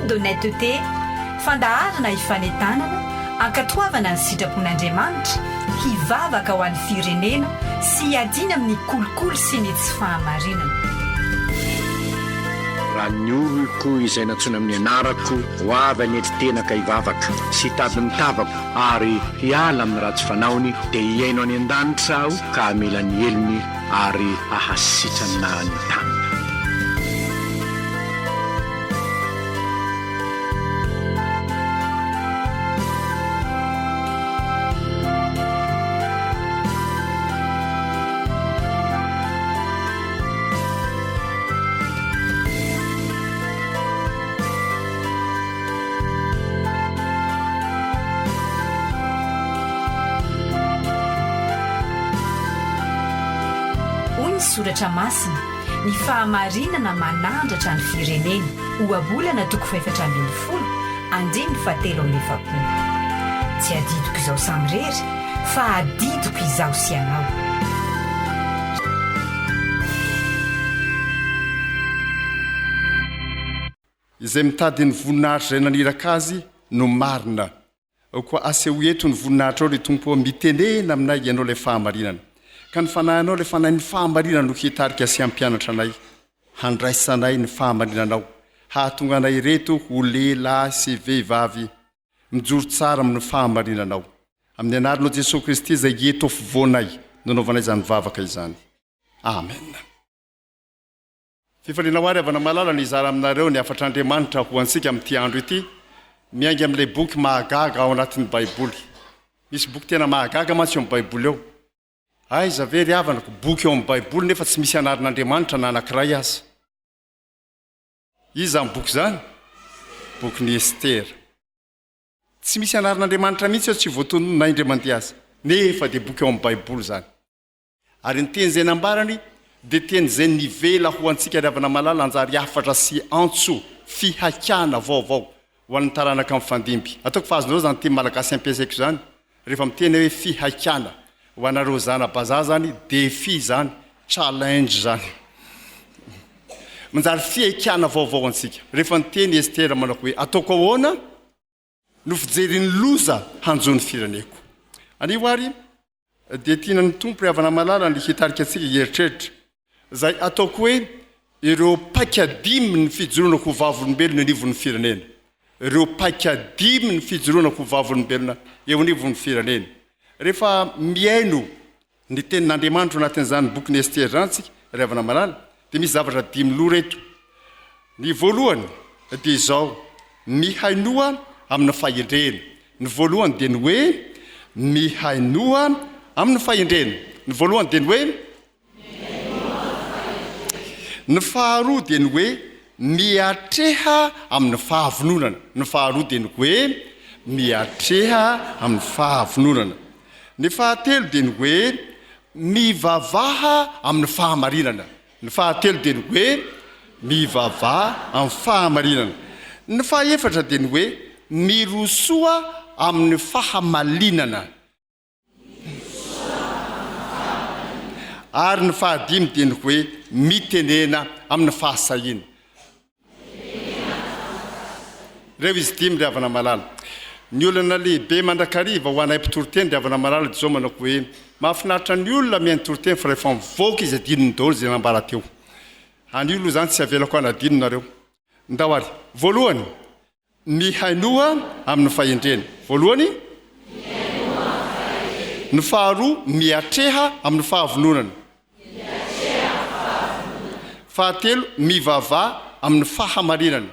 d'honnêteté fandaharana hifanentanana ankatoavana ny sitrapon'andriamanitra hivavaka ho an'ny firenena sy hiadina amin'ny kolokolo sy ny tsy fahamarinana. raha ny oloko izay natsoina amin'ny anarako ho avy anetitenaka hivavaka sy tady mitavako ary hiala amin'ny ratsy fanaony dia hiaino any an-danitra aho ka hamela ny elony ary ahasitrana ny tany. soratra masina ny fahamarinana manandratra ny firenena oabolana 720 andiny fatelo amin'ny efapolo. Tsy adidiko izao samy rery fa adidiko izaho sy anao. izay mitady ny voninahitra izay naniraka azy no marina koa aseho eto ny voninahitra ao ry tompo mitenena aminay ianao ilay fahamarinana ka ny fanahinao ilay fanahy ny fahamarinana no hitarika sy ampianatra anay handraisanay ny fahamarinanao hahatonga anay reto ho lehilahy sy vehivavy mijoro tsara amin'ny fahamarinanao amin'ny anaranao Jesosy Kristy izay eto fovoanay nanaovanay izany vavaka izany. Amen. Fifaliana ary avana malala ny izara aminareo ny afatr'Andriamanitra ho ansika amin'ity andro ity miainga amin'ilay boky mahagaga ao anatin'ny Baiboly. Misy boky tena mahagaga mantsy eo amin'ny Baiboly eo. Aiza ve ry havanako boky eo amin'ny Baiboly nefa tsy misy anaran'Andriamanitra na anankiray aza. Iza ny boky zany? Boky ny Estera. Tsy misy anaran'Andriamanitra mihitsy eo tsy voatonona na indray mandeha aza. Nefa dia boky eo amin'ny Baiboly zany. Ary ny teny izay nambarany dia teny izay nivela ho antsika ry havana malala anjary hafatra sy antso fihakana vaovao ho an'ny taranaka amin'ny fandimby. Ataoko fahazonao zany teny malagasy ampiasaiko zany rehefa miteny hoe fihakana ho anareo zana-bazaha zany défi zany challenge zany. Manjary fihakana vaovao antsika rehefa niteny Estera manao hoe ataoko ahoana no fijeriny loza hanjony fireneko. Anio ary dia tiana ny tompo ry havana malala ny hitarika antsika heritreritra zay ataoko hoe ireo paikadimy ny fijoroanako vavolombelona anivon'ny firenena. Ireo paikadimy ny fijoroanako vavolombelona eo anivon'ny firenena. Rehefa miaino ny tenin'Andriamanitra anatin'izany boky Estera zany tsika ry havana malala dia misy zavatra dimy loha reto. Ny voalohany dia izao mihainoa amin'ny fahendrena. Ny voalohany dia ny hoe mihainoa amin'ny fahendrena. Ny voalohany dia ny hoe ny faharoa dia ny hoe miatreha amin'ny fahavononana. Ny faharoa dia ny hoe miatreha amin'ny fahavononana. Ny fahatelo dia ny hoe mivavaha amin'ny fahamarinana. Ny fahatelo dia ny hoe mivavaha amin'ny fahamarinana. Ny fahaefatra dia ny hoe mirosoa amin'ny fahamalinana. Ary ny fahadimy dia ny hoe mitenena amin'ny fahasahina. Ireo izy dimy ry havana malala. Ny olona lehibe mandrakariva ho anay mpitoroteny ry havana malala dia izao manao hoe mahafinaritra ny olona mihaino toroteny fa rehefa mivoaka izy adinony daholo izay nambara teo. Any olo zany tsy avelako anadino nareo. Ndao ary voalohany mihainoa amin'ny fahendrena. Voalohany ny faharoa miatreha amin'ny fahavononana. Fahatelo mivavaha amin'ny fahamarinana.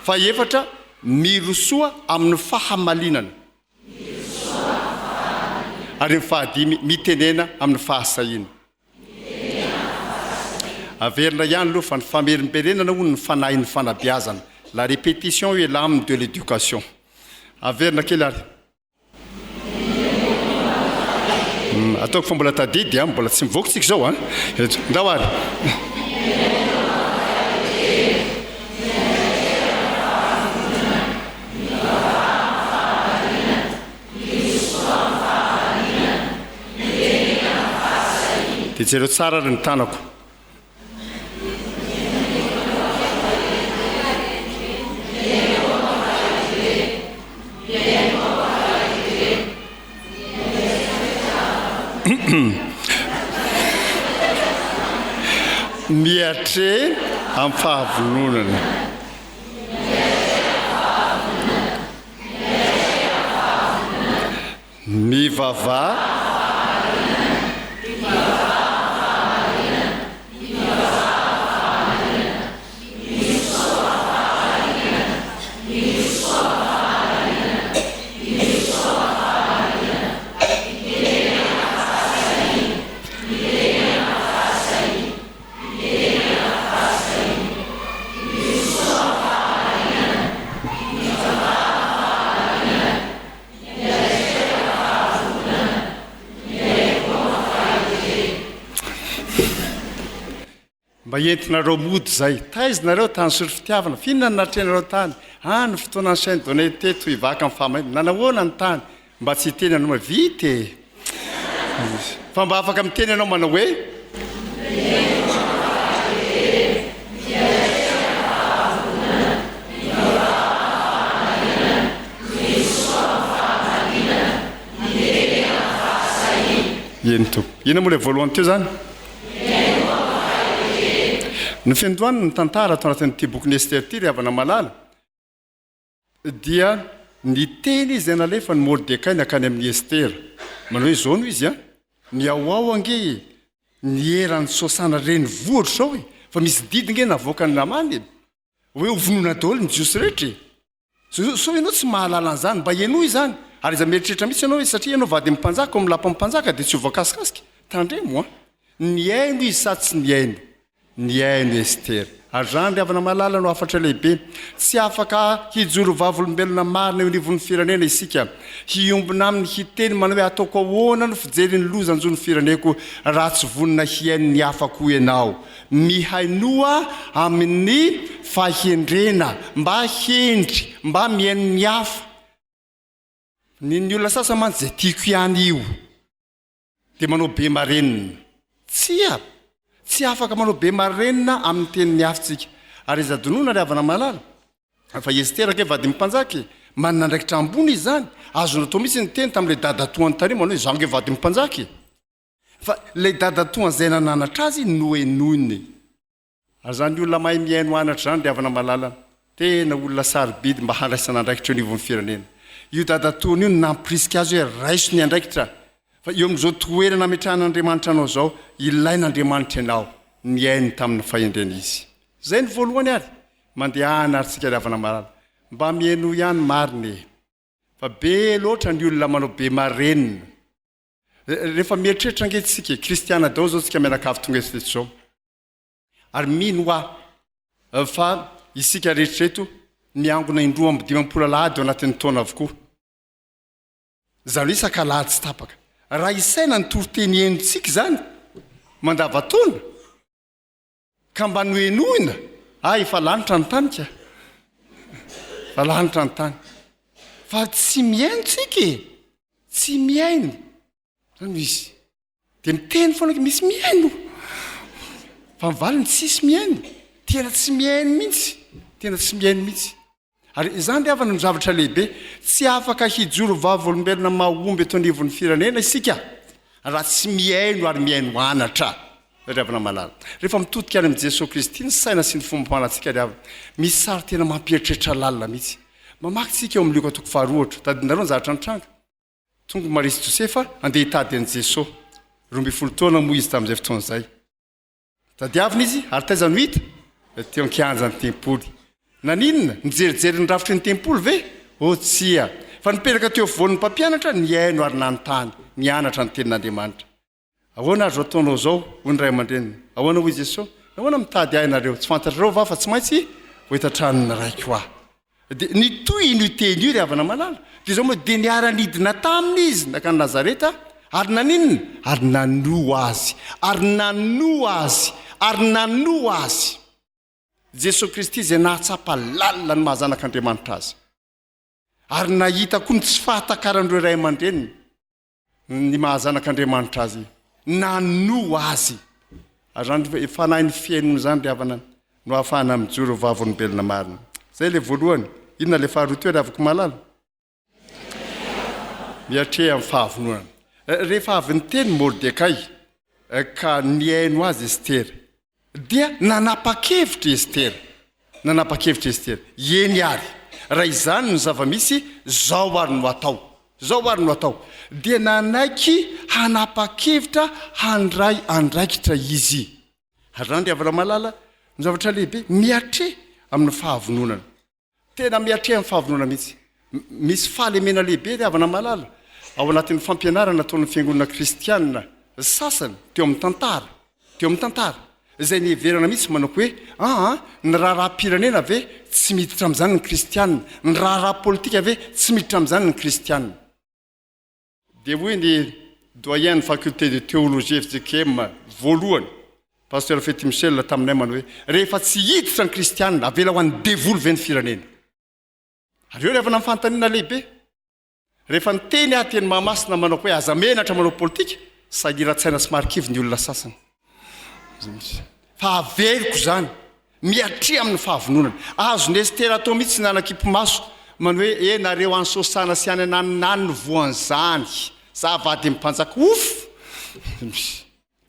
Fahaefatra mirosoa amin'ny fahamalinana. Ary ny fahadimy mitenena amin'ny fahasahina. Averina ihany aloha fa ny famerimperenana hono ny fanahy ny fanabeazana. La répétition est l'âme de l'éducation. Averina kely ary. Ataoko fa mbola tadidy mbola tsy mivoaka tsika zao ndao ary. Dia jereo tsara ary ny tanako. miatre amin'ny fahavononana mivava mba entinareo mody zay taizynareo tany sory fitiavana finona ny natrenareo tany ny fotoana ny sainy donete to ivaka amin'ny fahamaina nanahoana ny tany mba tsy hiteny anao vite fa mba afaka miteny anao manao hoe eny to ina moa le voalohany teo zany ny fendoany ny tantara atao anatin'ity bokyny Ester ty ry havana malala dia ny teny izy nalefa ny Mordekay nakany amin'ny Ester manao hoe zao no izy a ny ao ange ny eran'ny sosana reny vohatra sao fa misy didinge navoaka ny namany hoe ovonona daholo ny jiosy rehetra so ianao tsy mahalala an'izany mba ianoy zany ary iza mieritreritra mihitsy ianao hoe satria ianao vady mpanjaka amin'ny lapa mpanjaka dia tsy ho voakasikasika tandremo ny aino izy sa tsy ny aino ny aino Ester ary zany ry havana malala no afatra lehibe tsy afaka hijoro vavolombelona marina eo anivon'ny firenena isika hiombona amin'ny hiteny manao hoe ataoko ahoana no fijeryn'ny loza anjony fireneko raha tsy vonina hiaino ny afako ianao mihainoa amin'ny fahendrena mba hendry mba miaino ny hafa ny olona sasa mantsy zay tiako ihany io dia manao be marenina tsy afaka manao be marenina amin'ny tenin'ny hafintsika ary izy adonona ry havana malala fa Ester ke vady mpanjaka manana ndraikitra ambony izy zany azony atao mihitsy ny teny tamin'ilay dadatoany tany manao hoe zange vady mpanjaka fa lay dadatoany zay nananatra azy noenony ary zany olona mahay miaino anatra zany ry havana malala tena olona sarobidy mba handraisana andraikitra eo anivon'ny firenena io dadatoany io nampirisika azy hoe raiso ny andraikitra fa eo amin'izao toerana ametrahan'Andriamanitra anao zao ilain'Andriamanitra ianao ny ainy tamin'ny fahendrena izy zay ny voalohany ary mandehana aritsika ry havana malala mba miaino ihany mariny fa be loatra ny olona manao be marenina rehefa mieritreritra angetsika kristiana dao zao tsika mianakavy tonga eto zao ary mino fa isika rehetrareto miangona indroa amby 5 alahady eo anatin'ny taona avokoa zany hoe sakalahady tsy tapaka raha isaina ny toroteny enontsika zany mandavatona ka mba noenoina efa lanitra ny tanika fa lanitra ny tany fa tsy miaino tsika tsy miaino zany izy dia miteny foana misy miaino fa mivaliny tsisy miaino tena tsy miaino mihitsy ary izany ry havana ny zavatra lehibe tsy afaka hijoro vavolombelona mahomby eto anivon'ny firenena isika raha tsy miaino ary miaino anatra ry havana malala rehefa mitodika any amin'i Jesosy Kristy ny saina sy ny fomba manatsika ry havana misy sary tena mampieritreritra lalina mihitsy mamaky tsika eo amin'ny Luka 4 tadinareo ny zavatra nitranga tonga Maria sy Josefa andeha hitady an'i Jesosy 12 taona moa izy tamin'izay fotoana izay tadiavina izy ary taiza no hita teo an-kianja ny tempoly naninona nijerijery ny rafitry ny tempoly ve tsia fa nipetraka teo voan'ny mpampianatra ny aino ary nanontany nianatra ny tenin'Andriamanitra ahoana azo ataonao zao hoy ny ray aman-dreniny ahoana hoy Jesosy ahoana mitady ainareo tsy fantatrareo va fa tsy maintsy hoitatranony raiko dia nitoy ino teny io ry havana malala dia zao moa dia niara-nidina taminy izy nakany Nazareta ary naninona ary nano azy Jesosy Kristy zay nahatsapa lalina ny mahazanak'Andriamanitra azy ary nahita koa ny tsy fahatakarandreo ray aman-dreniny ny mahazanak'Andriamanitra azy nano azy ary zany fanahy ny fiainony zany ry havana no ahafahana mijoro vavolombelona marina zay le voalohany inona le faharoa teo ry havako malala miatre amin'ny fahavononana rehefa avy ny teny Mordekay ka niaino azy Estera dia nanapa-kevitra Estera eny ary raha izany ny zava-misy zao ary no atao dia nanaiky hanapa-kevitra handray andraikitra izy ary randry avana malala ny zavatra lehibe miatre amin'ny fahavononana tena miatre amin'ny fahavononana mihitsy misy fahalemena lehibe ry avana malala ao anatin'ny fampianarana ataon'ny fiangonana kristianina sasany teo amin'ny tantara izay niheverana mihitsy manao hoe ny raharaha-pirenena ve tsy miditra amin'izany ny kristianina ny raharaha-politika ve tsy miditra amin'izany ny kristianina dia hoy ny doyen ny faculté de théologie FJKM voalohany pasteur Fety Michel taminay manao hoe rehefa tsy hiditra ny kristianina avela ho an'ny devoly ve ny firenena ary eo rehefa namifantaniana lehibe rehefa ny teny ahateny mahamasina manao hoe aza menatra manao politika sahiran-tsaina sy marikivy ny olona sasany fa aveliko zany miatri amin'ny fahavononana azony Estera atao mihitsy nanakipy-maso manao hoe nareo ansosana sy any ananiny voan'izany za vady mimpanjaka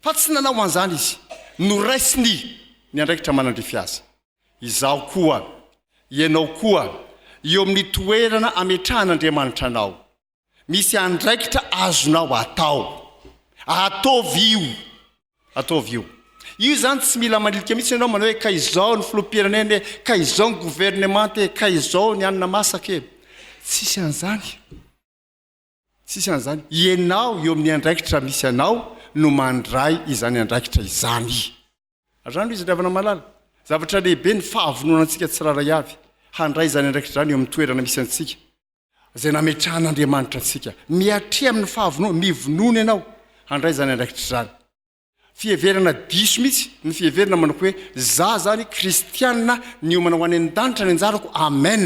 fa tsy nanao an'izany izy no raisiny ny andraikitra manandrify azy izaho koa ianao koa eo amin'ny toerana ametrahan'Andriamanitra anao misy andraikitra azonao ataovy io zany tsy mila manilika mihitsy ianao manao hoe ka izao ny filoham-pirenena ka izao ny gouvernement ka izao ny anina masaka tsisy an'izany ianao eo amin'ny andraikitra misy anao no mandray izany andraikitra izany azany izy ravana malala zavatra lehibe ny fahavononantsika tsiraray avy handray izany andraikitra zany eo amin'ny toerana misy antsika zay nametrahan'Andriamanitra antsika miatri amin'ny fahavonona mivonona ianao handray izany andraikitra zany fiheverana diso mihitsy ny fiheverana manao hoe za zany kristianina ny omana ho any an-danitra ny anjarako amen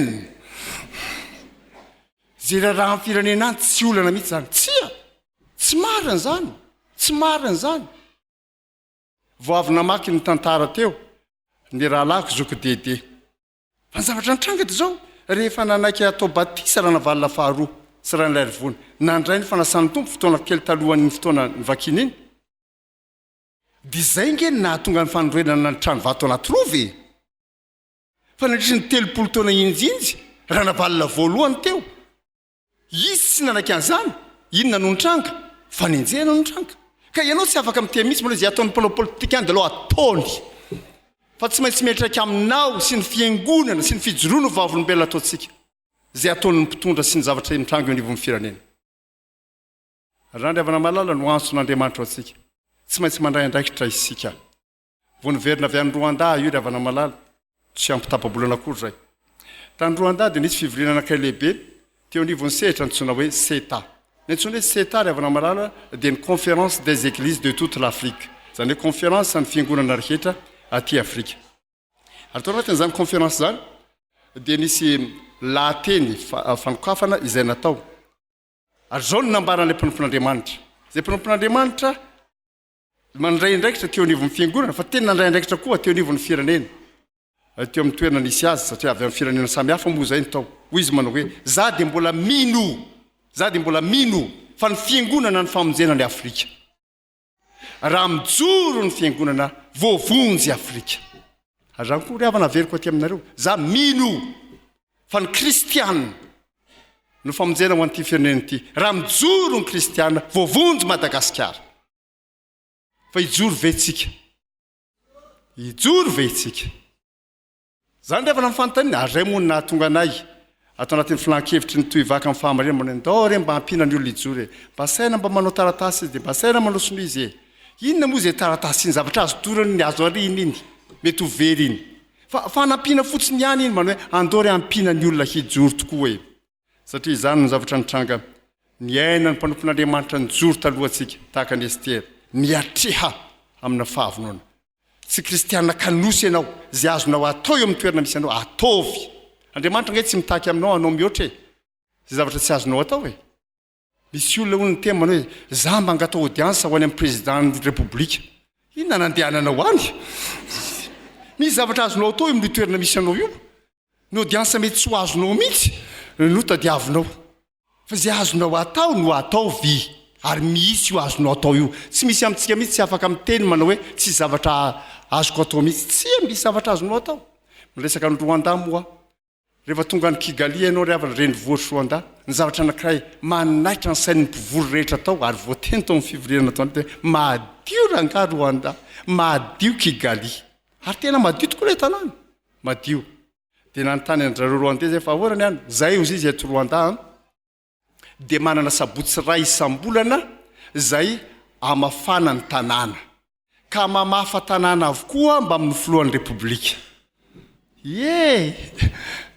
zay raha amin'ny firenena any tsy olana mihitsy zany tsy marina zany vao avy namaky ny tantara teo ny rahalako Zokodede fa ny zavatra nitranga dia zao rehefa nanaiky atao batisa raha navalina faharoa sy raha nilay rivony nandray ny fanasan'ny tompo fotoana kely talohan'ny fotoana nivakiny iny dia zay nge nahatonga ny fanondroenana ny trano vato anaty rova fa nandritry ny 30 taona injinjy raha navalina voalohany teo izy tsy nanaiky an'izany inona no nitranga fa nenjehana no nitranga ka ianao tsy afaka miteh mihitsy moa zay ataon'ny mpanao politika any dia aloha ataony fa tsy maintsy metraka aminao sy ny fiangonana sy ny fijoroana vavolombelona ataontsika zay ataon'ny mpitondra sy ny zavatra mitranga eo anivon'ny firenena randry avana malala no antson'Andriamanitra atsika tsy maintsy mandray andraikitra isika vao niverina avy any Rwanda io ry avana malala tsy ampitapabolana akory zay tany Rwanda dia nisy fivoriana anakay lehibe teo anivon'ny sehatra nitsona hoe CETA ny antsona hoe CETA ry avana malala dia ny conférence des églises de toute l'Afrique zany hoe conférence ny fiangonana rehetra aty Afrika ary tao anatin'izany conférence zany dia nisy lahateny fanokafana izay natao ary zao ny nambaran'ilay mpanompon'Andriamanitra zay mpanompon'Andriamanitra mandray andraikitra teo anivon'ny fiangonana fa tena nandray andraikitra koa teo anivon'ny firenena teo amin'ny toerana nisy azy satria avy amin'ny firenena samihafa moa zay ny tao hoy izy manao hoe za dia mbola mino fa ny fiangonana ny famonjena ny Afrika raha mijoro ny fiangonana voavonjy Afrika ary raha koa ry havana veriko aty aminareo za mino fa ny kristianina no famonjena ho an'ity firenena ity raha mijoro ny kristianina voavonjy Madagasikara fa ijoro ve itsika zany rehefa namifantaniana ary ray moa ny nahatonga anay atao anatin'ny filan-kevitry ny tohivaka amin'ny fahamarina manao ndao re mba hampina ny olona ijoro mba saina mba manao taratasy izy dia mba saina manao sono izy inona moa zay taratasy iny zavatra azo torany ny azo ariny iny mety ho very iny fa hanampiana fotsiny ihany iny manao hoe andao re hampina ny olona hijoro tokoa satria izany no zavatra nitranga ny aina ny mpanompon'Andriamanitra nijoro talohantsika tahaka ny Estera miatreha amina fahavonona tsy kristianina kanosy ianao zay azonao atao eo amin'ny toerana misy anao ataovy Andriamanitra nge tsy mitaky aminao anao mihoatra zay zavatra tsy azonao atao misy olona hono ny tema manao hoe za mba angatao audience ho any amin'ny président république inona nandehananao any misy zavatra azonao atao eo amin'ny toerana misy anao io ny audience mety tsy ho azonao mihitsy no tadiavinao fa zay azonao atao no ataovy ary misy io azonao atao io tsy misy amintsika mihitsy tsy afaka miteny manao hoe tsy zavatra azoko atao mihitsy tsy misy zavatra azonao atao miresaka ny Rwanda moa rehefa tonga ny Kigali ianao ry havana renivohitry Rwanda ny zavatra anankiray manaitra ny sain'ny mpivory rehetra tao ary voateny tao amin'ny fivorirana tao hoe madio rangahy Rwanda madio Kigali ary tena madio tokoa ilay tanàna madio dia nanontany an'zareo Rwandais zay fa ahoana any zay ozy izy eto Rwanda dia manana sabotsy ray isam-bolana zay amafana ny tanàna ka mamafa tanàna avokoa mba amin'ny filohan'ny repoblika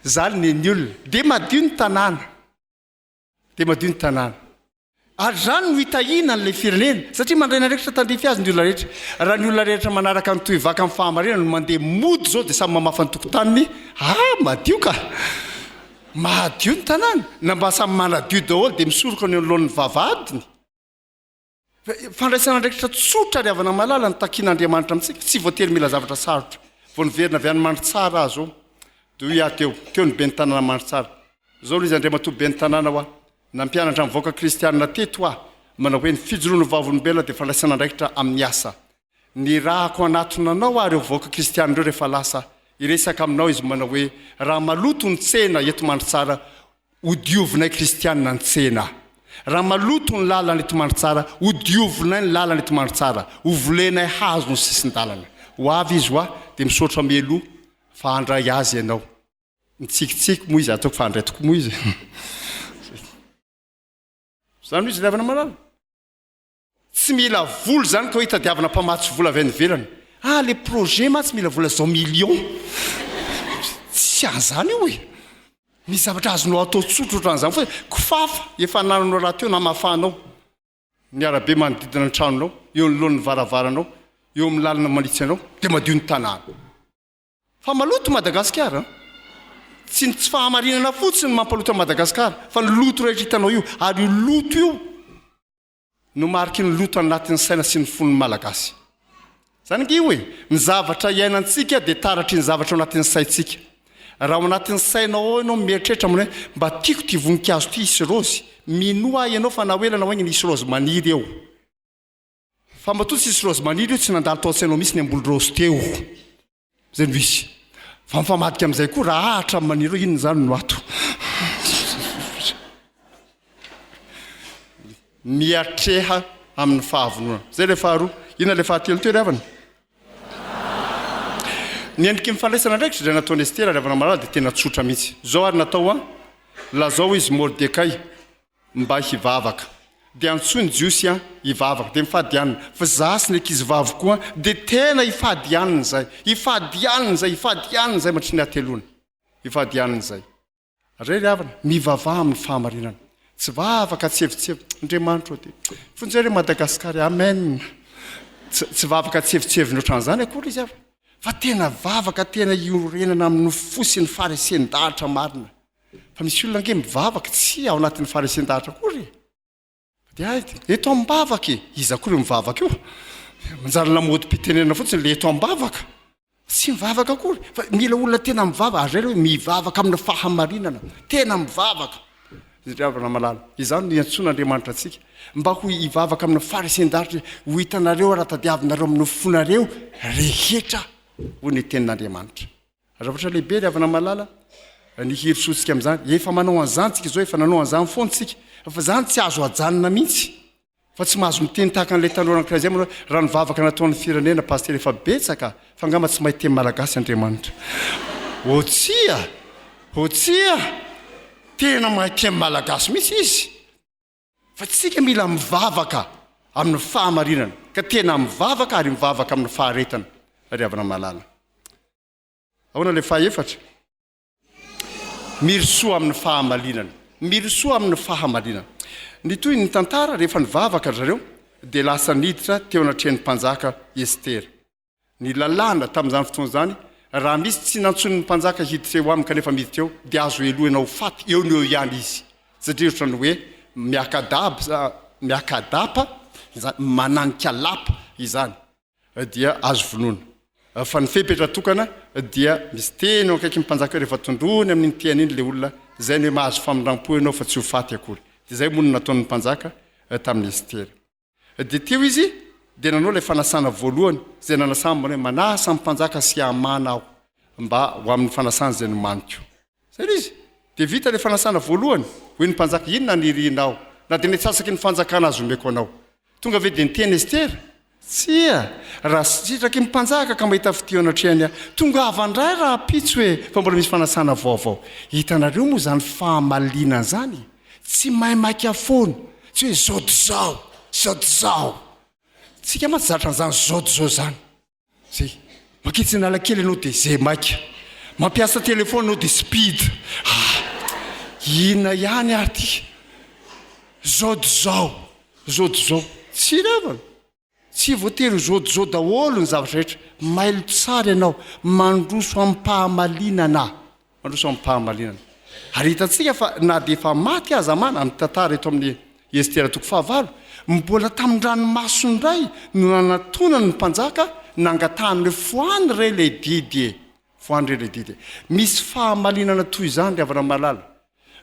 zany ny olona dia madio ny tanàna ary zany no hitahina n'ilay firenena satria mandray narehetra tandrify azy ny olona rehetra raha ny olona rehetra manaraka ny toivaka amin'ny fahamarinana no mandeha mody zao dia samy mamafa ny tokotaniny madio ka madio ny tanàna na mba samy manadio daholo dia misoroka ny alohan'ny vavadiny fandraisana ndraikitra tsotra ry havana malala ny takian'Andriamanitra amintsika tsy voatery mila zavatra sarotra vao niverina avy any mandry tsara azy ao dia teo ny be ny tanàna mandry tsara zao izy Andriamatoa be ny tanàna ho nampianatra mivoaka kristianina teto manao hoe ny fijoroano vavolombelona dia fandraisana ndraikitra amin'ny asa ny rahako anatonanao ary mivoaka kristianina ireo rehefa lasa iresaka aminao izy manao hoe raha maloto ny tsena eto mandry tsara hodiovinay kristianina ny tsena raha maloto ny lalana eto mandry tsara hodiovinay ny lalana eto mandry tsara hovolenay hazo ny sisin-dalana ho avy izy dia misaotra melo fa handray azy ianao nitsikitsiky moa izy ataoko fa handray tokoa moa izy zany izy lavana malala tsy mila vola zany ka hitadiavana mpamatsy vola avy niverana le projet ma tsy mila vola 100 million tsy azany io misy zavatra azonao atao tsotro ohatran'izany fa kofafa efa nananao raha teo namafanao ny arabe manodidina ny tranonao eo ny lohan'ny varavaranao eo amin'ny lalana manitsy anao dia madio ny tanàna fa maloto Madagasikara tsy fahamarinana fotsiny mampaloto Madagasikara fa ny loto rehetra hitanao io ary io loto io no mariky ny loto anatin'ny saina sy ny fon'ny malagasy zany nge hoe ny zavatra iainantsika dia taratry ny zavatra ao anatin'ny saintsika raha ao anatin'ny sainao ianao mieritreritra amina hoe mba tiako ty voninkazo ty isy rozy minoa ianao fa nahoelana hoe ny isy rozy maniry eo fa mba totsy isy rozy maniry eo tsy nandalo tao sainao misy ny ambolo rozy teo zay no isy fa mifamadika amin'izay koa raha ahatra maniry eo inony zany no ato miatreha amin'ny fahavonona zay le faharoa inona le fahatelo teo ry havana ny endriky mifandraisana ndraikitra dray nataony Estera ry havana malala dia tena tsotra mihitsy zao ary natao lazao izy Mordekay mba hivavaka dia antsony Jiosy hivavaka dia mifady anina fa zasy ny ankizy vavy koa dia tena hifady anina zay matry ny atelona hifady anina zay ray ry havana mivavaha amin'ny fahamarinana tsy vavaka tsevitsevy Andriamanitra dia fonjare Madagasikara amen tsy vavaka tsevitsevy ny ohatran'izany akory izy avy fa tena vavaka tena iorenana amin'ny fosy ny faresen-dahatra marina fa misy olona nge mivavaka tsy ao anatin'ny faresen-dahatra akory dia eto ambavaka izy akory mivavaka io manjary lamody pitenenana fotsiny le eto ambavaka tsy mivavaka akory fa mila olona tena mivavaka ary ray hoe mivavaka amin'ny fahamarinana tena mivavaka ry havana malala izany no iantson'Andriamanitra antsika mba ho hivavaka amin'ny faresen-dahatra ho hitanareo raha tadiavinareo amin'ny fonareo rehetra ho ny tenin'Andriamanitra zavatra lehibe ry havana malala ny herisotsika amin'izany efa manao an'izany tsika zao efa nanao an'izany foana tsika fa zany tsy azo ajanona mihitsy fa tsy mahazo miteny tahaka n'ilay tanora anankiray zay manao raha nivavaka nataon'ny firenena paster efa betsaka fa angamba tsy mahay teny malagasy Andriamanitra otsia tena mahay teny malagasy mihitsy izy fa tsika mila mivavaka amin'ny fahamarinana ka tena mivavaka ary mivavaka amin'ny faharetana ry havana malala ahoana le fahaefatra mirisoa amin'ny fahamarinana ny toy ny tantara rehefa nivavaka zareo dia lasa niditra teo anatrehan'ny mpanjaka Estera ny lalàna tamin'izany fotoana zany raha misy tsy nantsony ny mpanjaka hiditra eo aminy kanefa miditra eo dia azo elohenao faty eo ny eo ihany izy satria ohatrany hoe miakadapa mananika lapa izany dia azo vonoana fa ny fepetra tokana dia misy teny eo akaiky mpanjaka eo rehefa tondrony amin'iny tiany iny le olona zay ny hoe mahazo famindram-po ianao fa tsy ho faty akory dia zay moa no nataon'ny mpanjaka tamin'ny Estera. Dia teo izy dia nanao ilay fanasana voalohany zay nanasambana hoe manasa amin'ny mpanjaka sy Hamana aho mba ho amin'ny fanasana izay nomaniko. Zay izy dia vita ilay fanasana voalohany hoe ny mpanjaka inona nirianao na dia nitsasaky ny fanjakana azo omeko anao. Tonga ave dia niteny Estera tsia raha sitraky ny mpanjaka ka mahita fitiona trehany aho tonga avandray raha pitso hoe fa mbola misy fanasana vaovao. Hitanareo moa zany fahamalina zany tsy mahay maiky afoana tsy hoe zao tsika ma tsy zatra n'izany zao zany zay makitsy nalakely ianao dia zay maika mampiasa telefona anao dia speed ina ihany ary ty zao tsy ravana tsy voatery zao daholo ny zavatra rehetra mailo tsara ianao mandroso amin'ny mpahamalinana ary hitantsika fa na dia efa maty aza mana amin'ny tantara eto amin'ny Estera 4 mbola tamin'ny ranomasondray no nanatonany ny mpanjaka nangatahany foany re le didy misy fahamalinana toy izany ry havana malala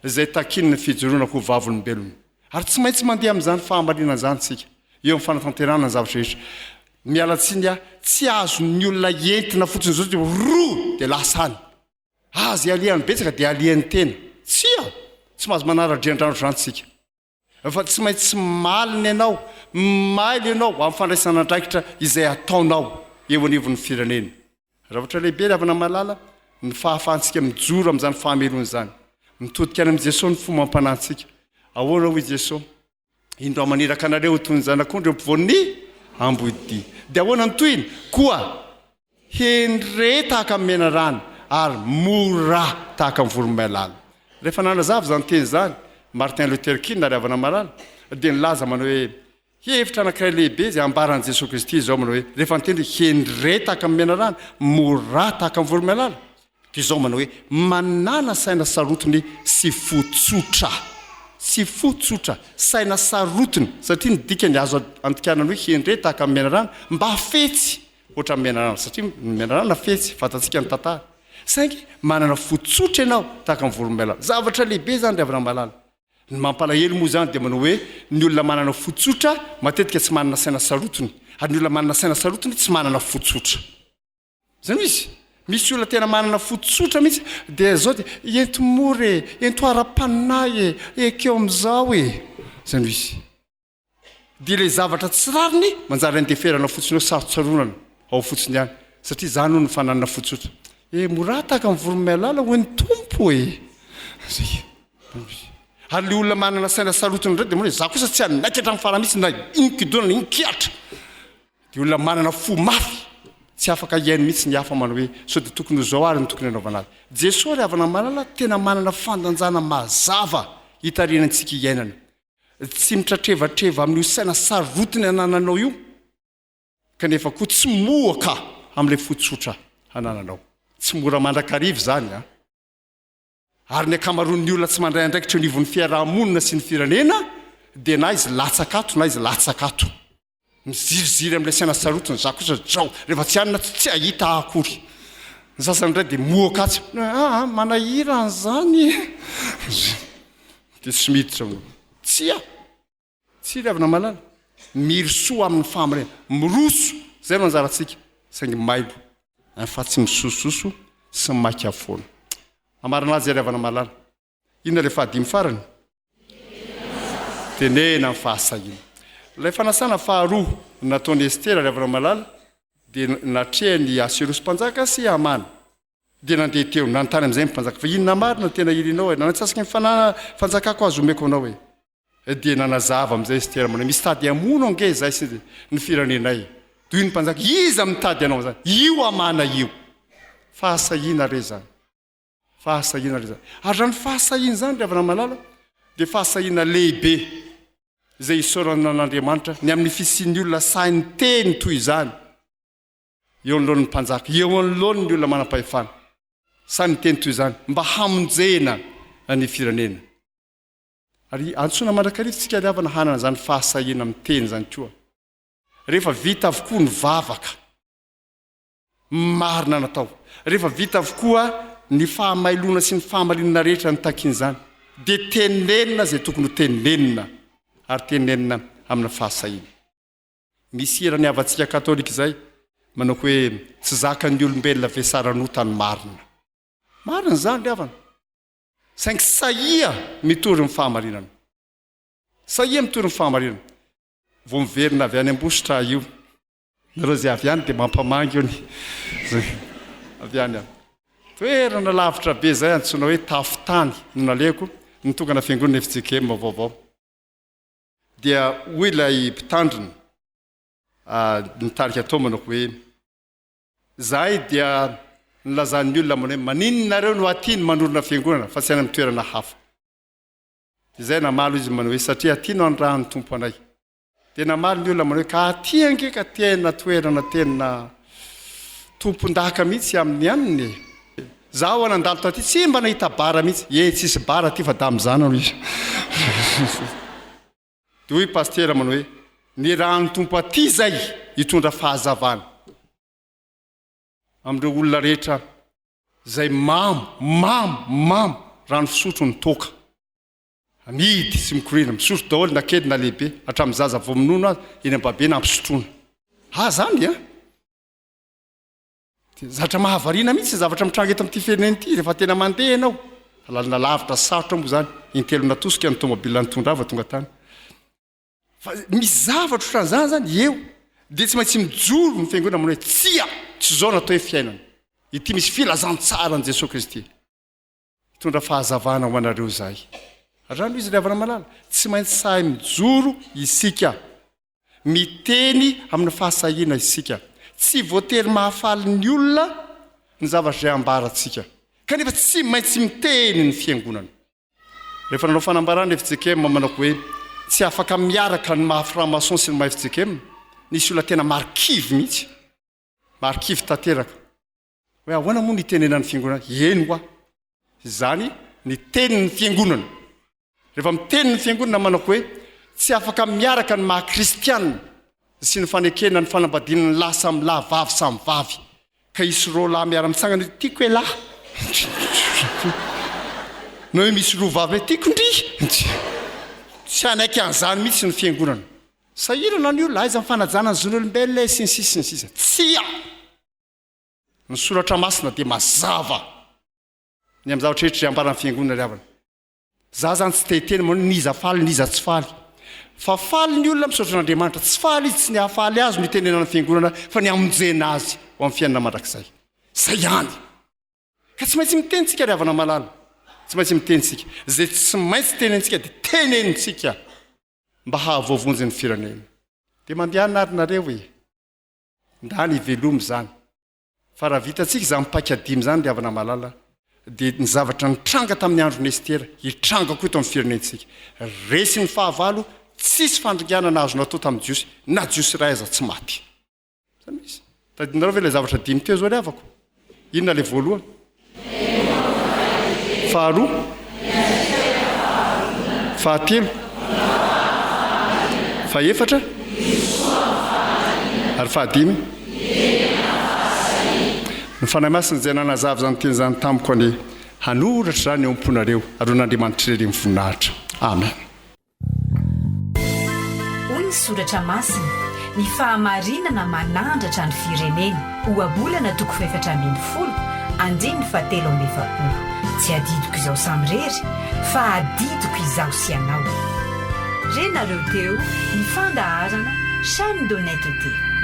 izay takiny ny fijoroana ho vavolombelona ary tsy maintsy mandeha amin'izany fahamalinana zany tsika eo amin'ny fanatanterana ny zavatra rehetra mialatsiny tsy azo ny olona entina fotsiny zao roa dia lasany azy aliany betsaka dia aliany tena tsy mahazo manara-drian-drano zany fa tsy maintsy maliny ianao maily ianao amin'ny fandraisana andraikitra izay ataonao eo anivon'ny firenena. Raha ohatra lehibe ry havana malala ny fahafahantsika mijoro amin'izany fahamelony zany mitodika any amin'i Jesosy ny fomba ampanantsika ahoana hoy Jesosy indro maniraka anareo toy ny zanak'ondry eo ampovoan'ny ambohidia dia ahoana nytoyiny koa hendre tahaka amin'ny menarana ary mora tahaka amin'ny voromailala. Rehefa nanazava zany teny zany Martin Luther King ry havana malala dia nilaza manao hoe hevitra anankiray lehibe zay ambaran'i Jesosy Kristy zao manao hoe rehefa niteny hendre tahaka amin'ny menarana mora tahaka amin'ny voromailala dia zao manao hoe manana saina sarotiny sy fotsotra saina sarotiny satria ny dikany azo antikanany hoe hendre tahaka amin'ny menarana mba fetsy ohatra amin'ny menarana satria ny menarana fetsy fatatsika ny tantara saingy manana fotsotra ianao tahaka amin'ny voromailala zavatra lehibe zany ry havana malala. Ny mampalahelo moa zany dia manao hoe ny olona manana fotsotra matetika tsy manana saina sarotiny ary ny olona manana saina sarotiny tsy manana fotsotra zany izy misy olona tena manana fotsotra mihitsy dia zao dia ento mory ento ara-panay ekeo amin'izao zany izy dia ilay zavatra tsy rariny manjary andeferana fotsiny hoe sarotsaronana ao fotsiny ihany satria zany ho ny fananana fotsotra mora tahaka amin'ny voromailala ho ny tompo ary le olona manana saina sarotiny indray dia moa za kosa tsy anaika hatramin'ny faramitsy na inkidonana inkiatra dia olona manana fo mafy tsy afaka iainy mihitsy ny hafa manao hoe sao dia tokony ho zao ary ny tokony anaovana azy. Jesosy ry havana malala tena manana fandanjana mazava hitarianantsika iainana tsy mitratrevatreva amin'io saina sarotiny anananao io kanefa koa tsy mohaka amin'ilay fotsotra anananao tsy mora mandrakarivo zany ary ny akamaroan'ny olona tsy mandray andraikitra nivon'ny fiarahamonina sy ny firenena dia na izy latsakato miziriziry amin'ilay saina sarotiny za kosa zao rehefa tsy anina tsy ahita akory ny sasany indray dia mohakatsy manahira an'izany dia tsy miditra tsy ry havana malala mirosoa amin'ny fahamarena miroso zay no anjarantsika saingy mailo fa tsy misososo sy maiky afoana. Amaranazy ry havana malala inona ilay fahadimy farany tenena amin'ny fahasahina. Ilay fanasana faharoa nataon'ny Estera ry havana malala dia natrehany Asierosy mpanjaka sy Hamana dia nandeha teo nanontany amin'izay mpanjaka fa inona marina tena irinao nanatsasaky ny fanjakako azo omeko anao dia nanazava amin'izay Estera manao misy tady amono ange zay sy ny firenenay toy ny mpanjaka iza mitady anao zany io Hamana io fahasahina re zany ary raha ny fahasahina zany ry havana malala dia fahasahina lehibe izay isaorana an'Andriamanitra ny amin'ny fisian'ny olona sainy teny toy izany eo anoloan'ny mpanjaka eo anoloan'ny olona manam-pahefana sainy teny toy izany mba hamonjena ny firenena ary antsoina mandrakarivotsika ry havana hanana zany fahasahina amin'ny teny zany koa rehefa vita avokoa ny vavaka marina natao rehefa vita avokoa ny fahamailona sy ny fahamalinana rehetra ny takin'izany dia tenenina zay tokony ho tenenina ary tenenina amina fahasahina. Misy irany avantsika katolika izay manao hoe tsy zaka ny olombelona vesaranotany marina. Marina zany ry havana. Saingy sahia mitory ny fahamarinana. Sahia mitory ny fahamarinana. Vao miverina avy any ambositra io. Nareo zay avy any dia mampamangy io ny avy any any. Toerana lavitra be zay antsoina hoe tafotany no naleko nitokana fiangonana FJKM vaovao. Dia hoy ilay mpitandrina nitarika tao manao hoe zahay dia nilazan'ny olona manao hoe maninonareo no atiany manorina fiangonana fa tsy any amin'ny toerana hafa. Izay namaly izy manao hoe satria aty no andrahan'ny tompo anay. Dia namaly ny olona manao hoe ka aty angeka tena toerana tena tompon-daka mihitsy amin'ny aniny. Zaho anandalo taty tsy mba nahita bara mihitsy. Tsisy bara aty fa da amin'izany izy. Dia hoy pastera manao hoe ny rahan'ny tompo aty zay hitondra fahazavana amin'ireo olona rehetra zay mamo rano fisotro ny toka. Amidy sy mikorina misotro daholo na kely na lehibe hatramin'ny zaza vao minono azy eny am-babe na ampisotroana. Zany a zatra mahavarina mihitsy zavatra mitranga eto amin'ity firenena ity rehefa tena mandeha ianao. Lalina lavitra sarotra moa zany intelo natosika ny tomobila nitondra ava tonga tany. Fa misy zavatra ohatran'izany zany eo. Dia tsy maintsy mijoro ny fiangonana manao hoe tsia tsy zao natao hoe fiainana. Ity misy filazantsara an Jesosy Kristy. Hitondra fahazavana ho anareo zahay. Rano izy ravana malala tsy maintsy sahay mijoro isika. Miteny amin'ny fahasahiana isika. Tsy voatery mahafaly ny olona ny zavatra izay ambaratsika. Kanefa tsy maintsy miteny ny fiangonana. Rehefa nanao fanambarana FJKM manao hoe tsy afaka miaraka ny mahaframason sy ny maha FJKM. Nisy olona tena marikivy mihitsy. Marikivy tanteraka. Hoe ahoana moa ny tenenan'ny fiangonana? Eny hoa. Izany ny tenin'ny fiangonana. Rehefa miteny ny fiangonana manao hoe tsy afaka miaraka ny maha kristianina sy ny fanekena ny fanambadiana ny lahy samy lahy, vavy samy vavy. Ka isy roa lahy miara-mitsangana tiako hoe lahy. Na hoe misy roa vavy hoe tiako ndry. Tsy anaiky an'izany mihitsy ny fiangonana. Sahirana ny olona aiza mifanajana ny zon'olombelona sy ny sisa ny sisa. Tsia! Ny soratra masina dia mazava. Ny amin'ny zavatra rehetra ambaran'ny fiangonana ry havana. Za zany tsy teteny manao niza faly niza tsy faly. Fa faly ny olona misaotra an'Andriamanitra. Tsy faly izy tsy ny hafaly azy ny tenenana fiangonana fa ny amonjena azy ho amin'ny fiainana mandrakizay. Zay ihany. Ka tsy maintsy mitenitsika ry havana malala. Tsy maintsy mitenitsika. Zay tsy maintsy tenentsika dia tenenitsika mba hahavoavonjy ny firenena. Dia mandehana arinareo e. Ndany ivelomy zany. Fa raha vitatsika izany mipaikadimy zany ry havana malala. Dia ny zavatra nitranga tamin'ny andron'ny Estera hitranga koa eto amin'ny firenentsika. Resy ny fahavalo tsisy fandringana nahazo natao tamin'ny Jiosy na Jiosy iray aza tsy maty. Zany izy. Tadinareo ve ilay zavatra dimy teo zao ry havako? Inona ilay voalohany? Faharoa? Fahatelo? Fahaefatra? Ary fahadimy? Ny fanahy masina izay nanazava zany teny zany tamiko any hanoratra zany eo am-ponareo ary n'Andriamanitra irery mivoninahitra. Amen. Hoy ny soratra masina, ny fahamarinana manandratra ny firenena ho abolana 270 andiny 720. Tsy adidiko izao samy rery fa adidiko izaho sy anao. Renareo teo ny fandaharana chaîne d'honnêteté.